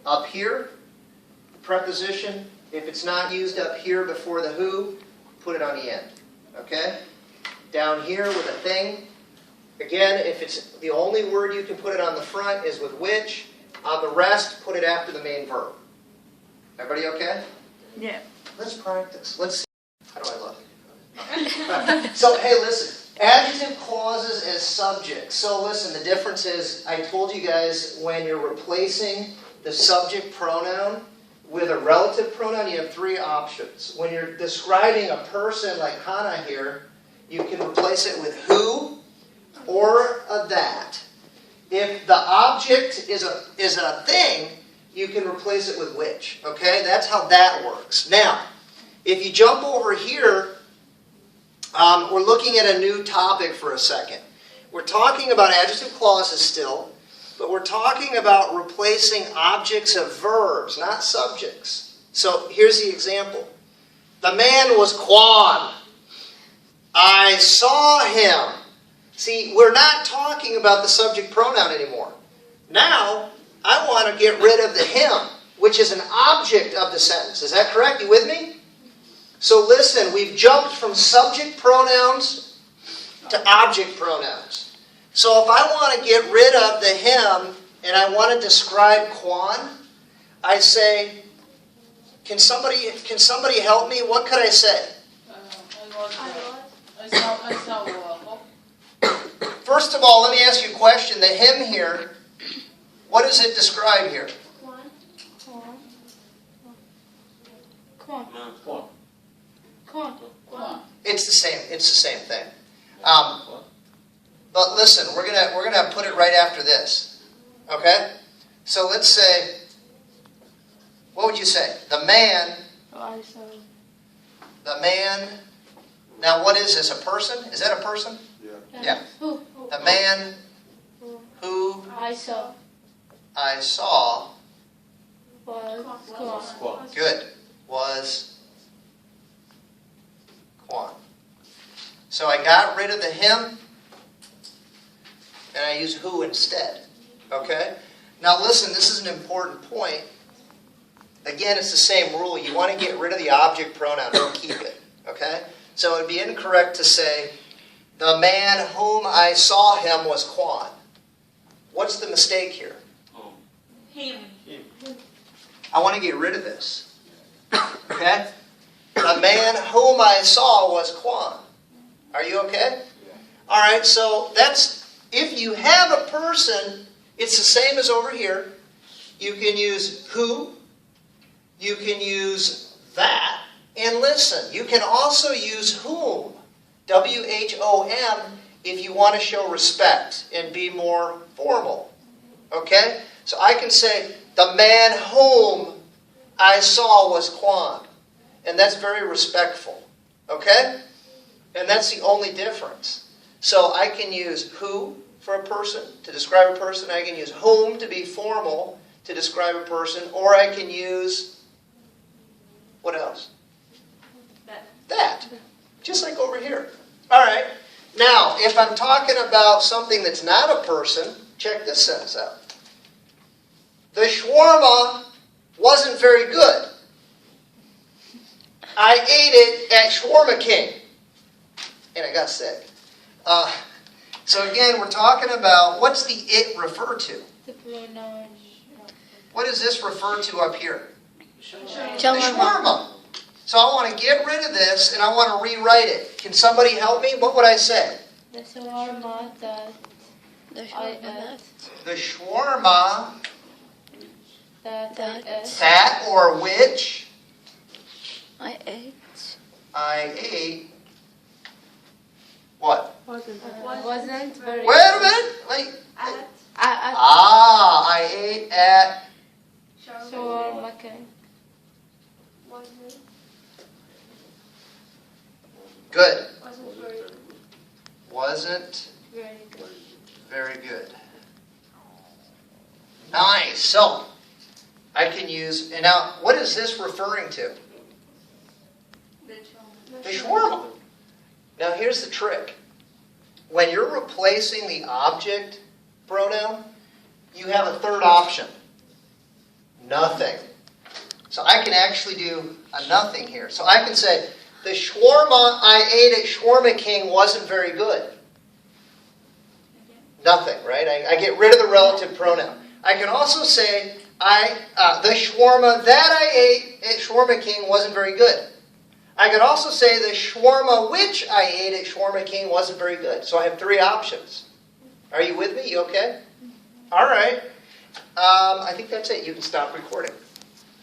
up here, preposition. If it's not used up here before the who, put it on the end. Okay? Down here with a thing. Again, if it's the only word you can put it on the front is with which. On the rest, put it after the main verb. Everybody okay? Yeah. Let's practice. Let's see. How do I look? So, hey, listen. Adjective clauses as subjects. So, listen, the difference is, I told you guys, when you're replacing the subject pronoun with a relative pronoun, you have three options. When you're describing a person like Hannah here, you can replace it with who or a that. If the object is a thing, you can replace it with which. Okay? That's how that works. Now, if you jump over here, we're looking at a new topic for a second. We're talking about adjective clauses still, but we're talking about replacing objects of verbs, not subjects. So here's the example. The man was Kwan. I saw him. See, we're not talking about the subject pronoun anymore. Now, I want to get rid of the him, which is an object of the sentence. Is that correct? You with me? So listen, we've jumped from subject pronouns to object pronouns. So if I want to get rid of the him and I want to describe Kwan, I say, can somebody help me? What could I say? First of all, let me ask you a question. The him here, what does it describe here? It's the same thing. But listen, we're gonna put it right after this. Okay? So let's say, what would you say? The man. The man. Now, what is this? A person? Is that a person? Yeah. The man who I saw was good. Was Kwan. So I got rid of the him and I use who instead. Okay? Now listen, this is an important point. Again, it's the same rule. You want to get rid of the object pronoun, don't keep it. Okay? So it would be incorrect to say, the man whom I saw him was Kwan. What's the mistake here? him. I want to get rid of this. Okay? The man whom I saw was Kwan. Are you okay? All right, so that's, if you have a person, it's the same as over here. You can use who. You can use that. And listen, you can also use whom. W-H-O-M, if you want to show respect and be more formal. Okay? So I can say, the man whom I saw was Kwan. And that's very respectful. Okay? And that's the only difference. So I can use who for a person, to describe a person. I can use whom to be formal, to describe a person. Or I can use, what else? That. Just like over here. All right. Now, if I'm talking about something that's not a person, check this sentence out. The shawarma wasn't very good. I ate it at Shawarma King. And I got sick. So again, we're talking about, what's the it refer to? The pronoun. What does this refer to up here? The Shawarma. shawarma. So I want to get rid of this and I want to rewrite it. Can somebody help me? What would I say? The shawarma that I ate. The shawarma That I ate. that or which I ate. I ate. What? Wasn't very. Wait a minute. Wait. I ate at. Shawarma King. Good. Wasn't Wasn't very good. very good. Nice. So, I can use, and now, what is this referring to? The shawarma. Now, here's the trick. When you're replacing the object pronoun, you have a third option. Nothing. So I can actually do a nothing here. So I can say, the shawarma I ate at Shawarma King wasn't very good. Nothing, right? I get rid of the relative pronoun. I can also say, the shawarma that I ate at Shawarma King wasn't very good. I could also say the shawarma which I ate at Shawarma King wasn't very good. So I have three options. Are you with me? You okay? All right. I think that's it. You can stop recording.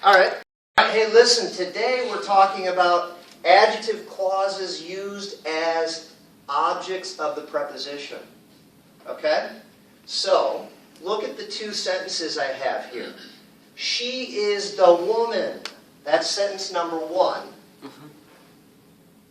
All right. Hey, listen. Today we're talking about adjective clauses used as objects of the preposition. Okay? So, look at the two sentences I have here. She is the woman. That's sentence number one.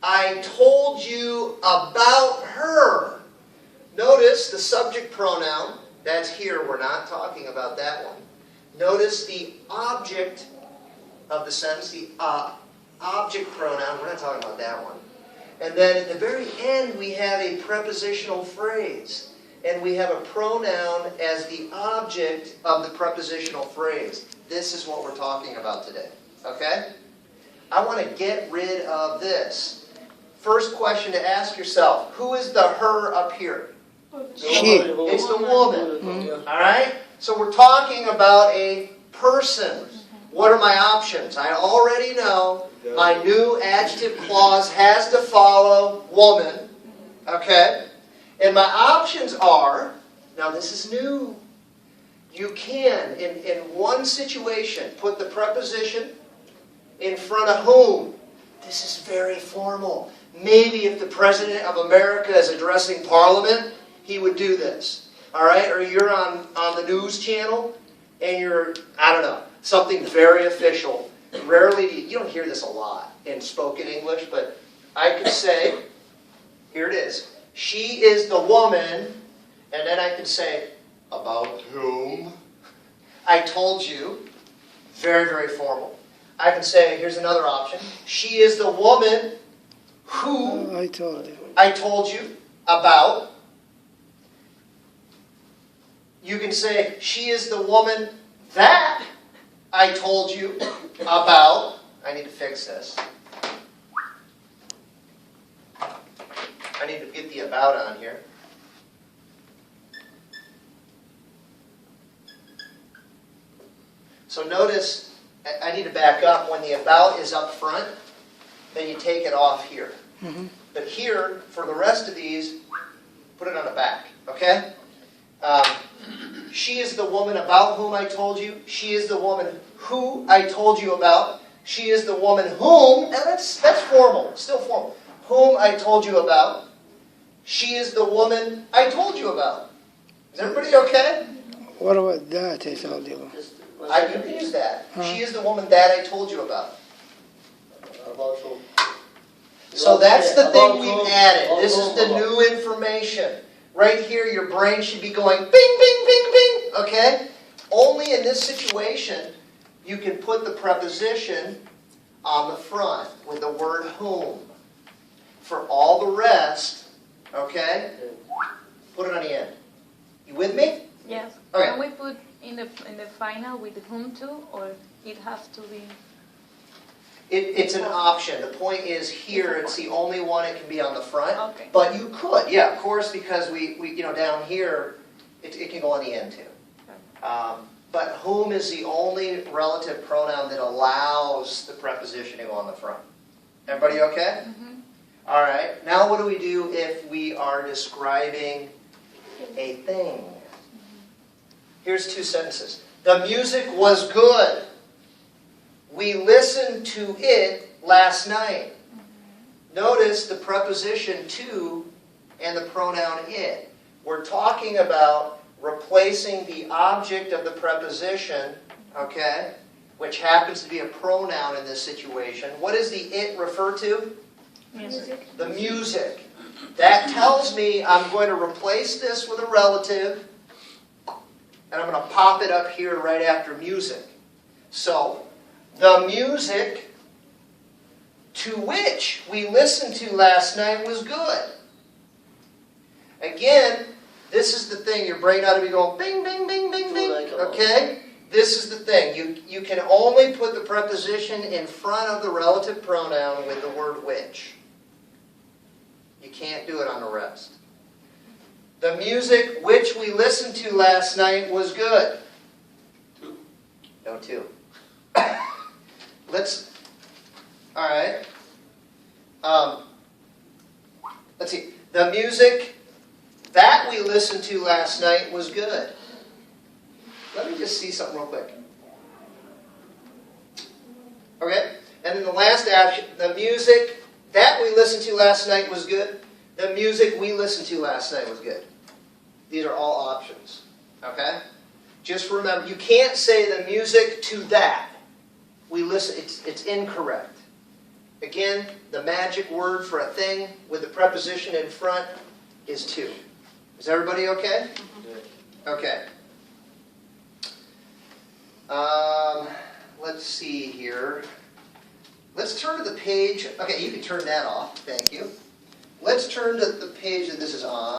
I told you about her. Notice the subject pronoun. That's here. We're not talking about that one. Notice the object of the sentence, the object pronoun. We're not talking about that one. And then at the very end, we have a prepositional phrase. And we have a pronoun as the object of the prepositional phrase. This is what we're talking about today. Okay? I want to get rid of this. First question to ask yourself, who is the her up here? She. It's the woman. All right? So we're talking about a person. What are my options? I already know my new adjective clause has to follow woman. Okay? And my options are, now this is new. You can, in one situation, put the preposition in front of whom. This is very formal. Maybe if the President of America is addressing Parliament, he would do this. All right? Or you're on the news channel, and you're, I don't know, something very official. Rarely, you don't hear this a lot in spoken English, but I could say, here it is. She is the woman, and then I can say, about whom? I told you. Very, very formal. I can say, here's another option. She is the woman who I told you. I told you about. You can say, she is the woman that I told you about. I need to fix this. I need to get the about on here. So notice, I need to back up. When the about is up front, then you take it off here. But here, for the rest of these, put it on the back. Okay? She is the woman about whom I told you. She is the woman who I told you about. She is the woman whom, and that's formal, still formal. Whom I told you about. She is the woman I told you about. Is everybody okay? What about that I told you? You can use that. She is the woman that I told you about. So that's the thing we've added. This is the new information. Right here, your brain should be going bing, bing, bing, bing. Okay? Only in this situation, you can put the preposition on the front with the word whom. For all the rest, okay, put it on the end. You with me? Yes. Okay. Can we put in the final with whom to, or it has to be? It's an option. The point is here, it's the only one it can be on the front. Okay. But you could, yeah, of course, because we down here, it can go on the end too. But whom is the only relative pronoun that allows the preposition to go on the front. Everybody okay? All right. Now what do we do if we are describing a thing? Here's two sentences. The music was good. We listened to it last night. Notice the preposition to and the pronoun it. We're talking about replacing the object of the preposition, okay, which happens to be a pronoun in this situation. What does the it refer to? Music. The music. That tells me I'm going to replace this with a relative, and I'm going to pop it up here right after music. So, the music to which we listened to last night was good. Again, this is the thing. Your brain ought to be going bing, bing, bing, bing, bing. Okay? this is the thing. You can only put the preposition in front of the relative pronoun with the word which. You can't do it on the rest. The music which we listened to last night was good. No, two. Let's. All right. Let's see. The music that we listened to last night was good. Let me just see something real quick. Okay? And then the last action, the music that we listened to last night was good. The music we listened to last night was good. These are all options. Okay? Just remember, you can't say the music to that. We listen. It's incorrect. Again, the magic word for a thing with the preposition in front is to. Is everybody okay? Okay. Let's see here. Let's turn to the page. Okay, you can turn that off. Thank you. Let's turn to the page that this is on.